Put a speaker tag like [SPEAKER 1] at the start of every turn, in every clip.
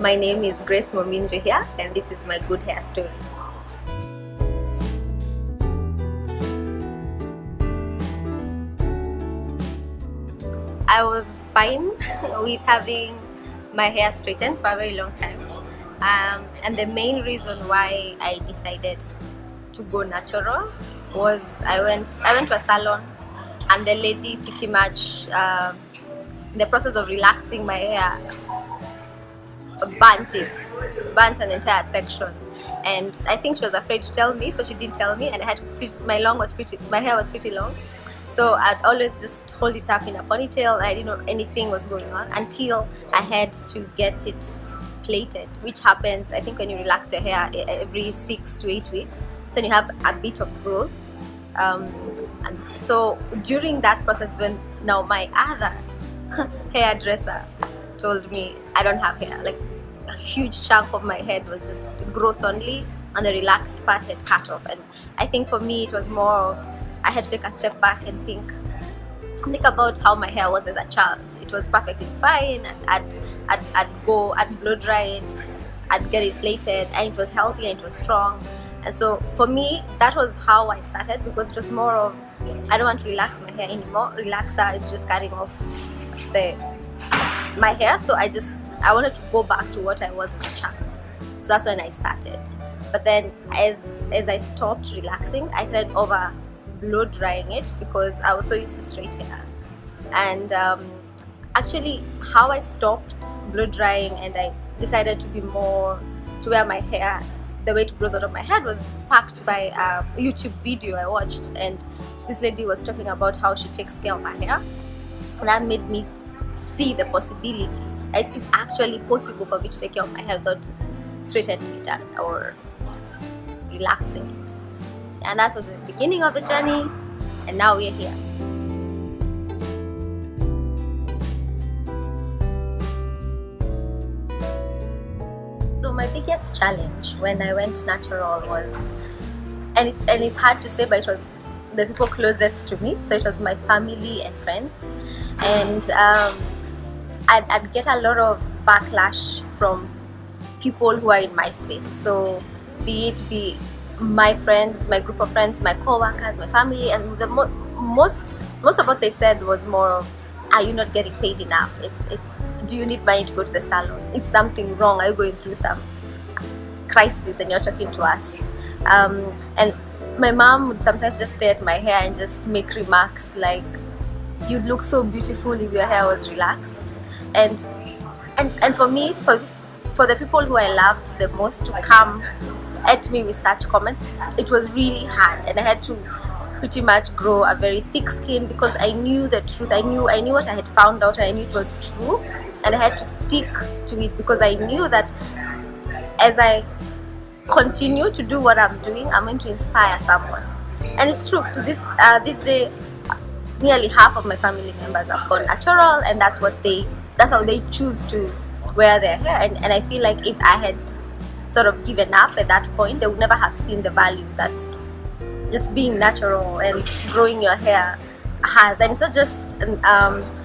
[SPEAKER 1] My name is Grace Mominjo here, and this is my good hair story. I was fine with having my hair straightened for a very long time, and the main reason why I decided to go natural was I went to a salon, and the lady pretty much in the process of relaxing my hair burnt an entire section, and I think she was afraid to tell me, so she didn't tell me, and my hair was pretty long, so I'd always just hold it up in a ponytail. I didn't know anything was going on until I had to get it plaited, which happens, I think, when you relax your hair every 6 to 8 weeks, so you have a bit of growth, and so during that process, when now my other hairdresser told me I don't have hair, like a huge chunk of my head was just growth only, and the relaxed part had cut off. And I think for me it was more of, I had to take a step back and think about how my hair was as a child. It was perfectly fine, and I'd blow dry it, I'd get it plaited, and it was healthy and it was strong. And so for me, that was how I started, because it was more of, I don't want to relax my hair anymore. Relaxer is just cutting off my hair, so I wanted to go back to what I was as a child. So that's when I started. But then as I stopped relaxing, I started over blow drying it, because I was so used to straight hair. And actually how I stopped blow drying and I decided to be more to wear my hair the way it grows out of my head was sparked by a YouTube video I watched, and this lady was talking about how she takes care of her hair, and that made me see the possibility. It's actually possible for me to take care of my hair without straightening it or relaxing it. And that was the beginning of the journey, and now we're here. So my biggest challenge when I went natural was, and it's hard to say, but it was the people closest to me. So it was my family and friends, and I'd get a lot of backlash from people who are in my space. So be it my friends, my group of friends, my co-workers, my family, and the most of what they said was more of, are you not getting paid enough? Do you need money to go to the salon? Is something wrong? Are you going through some crisis and you're talking to us? And my mom would sometimes just stare at my hair and just make remarks like, you'd look so beautiful if your hair was relaxed. And for me, for the people who I loved the most to come at me with such comments, it was really hard, and I had to pretty much grow a very thick skin, because I knew the truth. I knew what I had found out, and I knew it was true, and I had to stick to it, because I knew that as I continue to do what I'm doing, I'm going to inspire someone. And it's true. To this day, nearly half of my family members have gone natural, and that's how they choose to wear their hair. And I feel like if I had sort of given up at that point, they would never have seen the value that just being natural and growing your hair has. And it's not just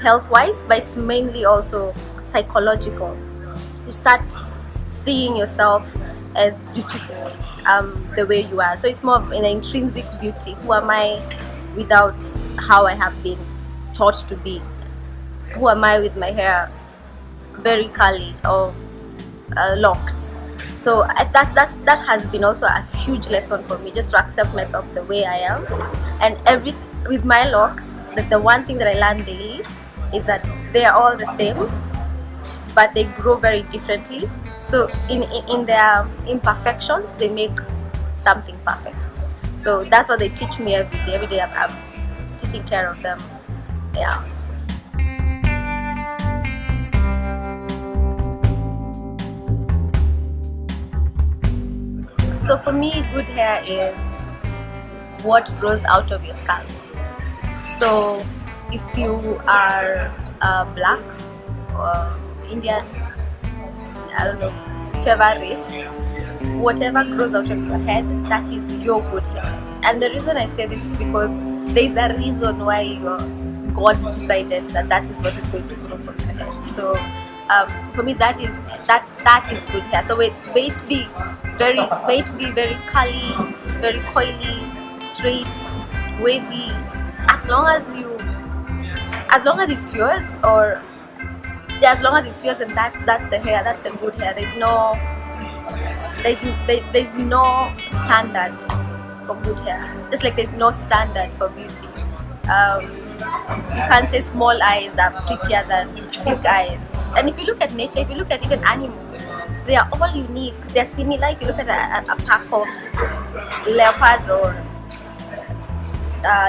[SPEAKER 1] health-wise, but it's mainly also psychological. You start seeing yourself as beautiful the way you are. So it's more of an intrinsic beauty. Who am I without how I have been taught to be? Who am I with my hair very curly or locked? So that has been also a huge lesson for me, just to accept myself the way I am. And with my locks, the one thing that I learn daily is that they are all the same, but they grow very differently. So in their imperfections, they make something perfect. So that's what they teach me every day. Every day I'm taking care of them. Yeah. So for me, good hair is what grows out of your scalp. So if you are black or Indian, I don't know, whichever race, whatever grows out of your head, that is your good hair. And the reason I say this is because there is a reason why God decided that is what is going to grow from your head. So For me, that is good hair. So may it be very curly, very coily, straight, wavy, as long as it's yours, or yeah, as long as it's yours, and that's the hair, that's the good hair. There's no standard for good hair, just like there's no standard for beauty. You can't say small eyes are prettier than big eyes. And if you look at nature, if you look at even animals, they are all unique. They're similar. If you look at a pack of leopards or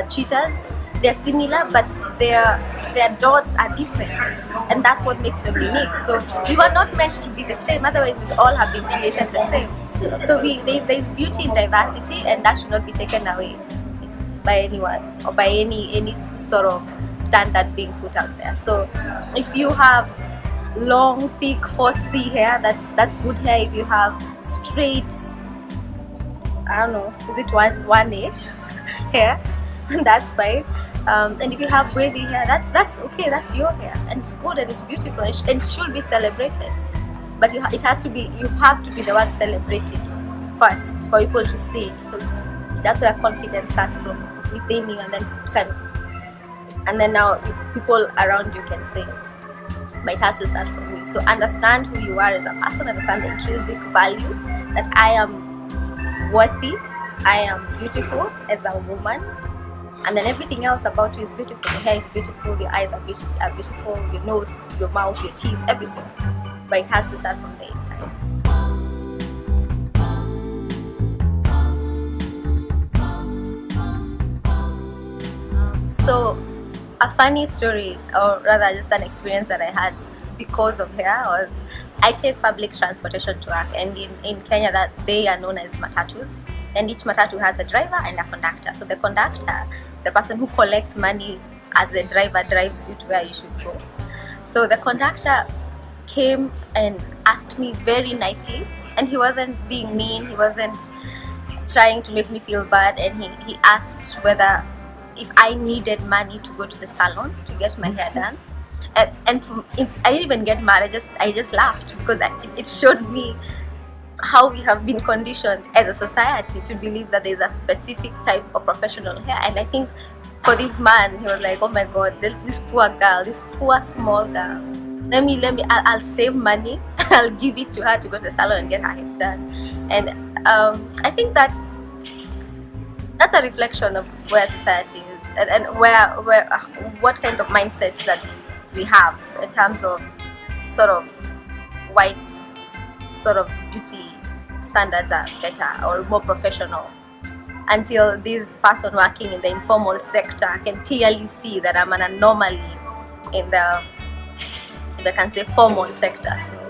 [SPEAKER 1] cheetahs, they're similar, but their dots are different, and that's what makes them unique. So we were not meant to be the same. Otherwise, we all have been created the same. So there's beauty in diversity, and that should not be taken away by anyone or by any sort of standard being put out there. So if you have long, thick 4C hair, that's good hair. If you have straight, I don't know, is it 1A hair, that's fine. And if you have wavy hair, that's okay, that's your hair, and it's good and it's beautiful, and it should be celebrated. But you have to be the one to celebrate it first for people to see it. So that's where confidence starts from, within you, and then now people around you can say it. But it has to start from you. So understand who you are as a person, understand the intrinsic value that I am worthy, I am beautiful as a woman, and then everything else about you is beautiful. Your hair is beautiful, your eyes are beautiful, your nose, your mouth, your teeth, everything. But it has to start from the inside. So a funny story, or rather just an experience that I had because of hair, was I take public transportation to work, and in Kenya that they are known as matatus, and each matatu has a driver and a conductor. So the conductor is the person who collects money as the driver drives you to where you should go. So the conductor came and asked me very nicely, and he wasn't being mean, he wasn't trying to make me feel bad, and he asked whether if I needed money to go to the salon to get my hair done. I didn't even get mad, I just laughed, because it showed me how we have been conditioned as a society to believe that there's a specific type of professional hair. And I think for this man, he was like, oh my god, this poor girl, this poor small girl, I'll save money, I'll give it to her to go to the salon and get her hair done. And I think that's a reflection of where society is, and what kind of mindset that we have in terms of sort of white sort of beauty standards are better or more professional, until this person working in the informal sector can clearly see that I'm an anomaly in the, if I can say, formal sector. So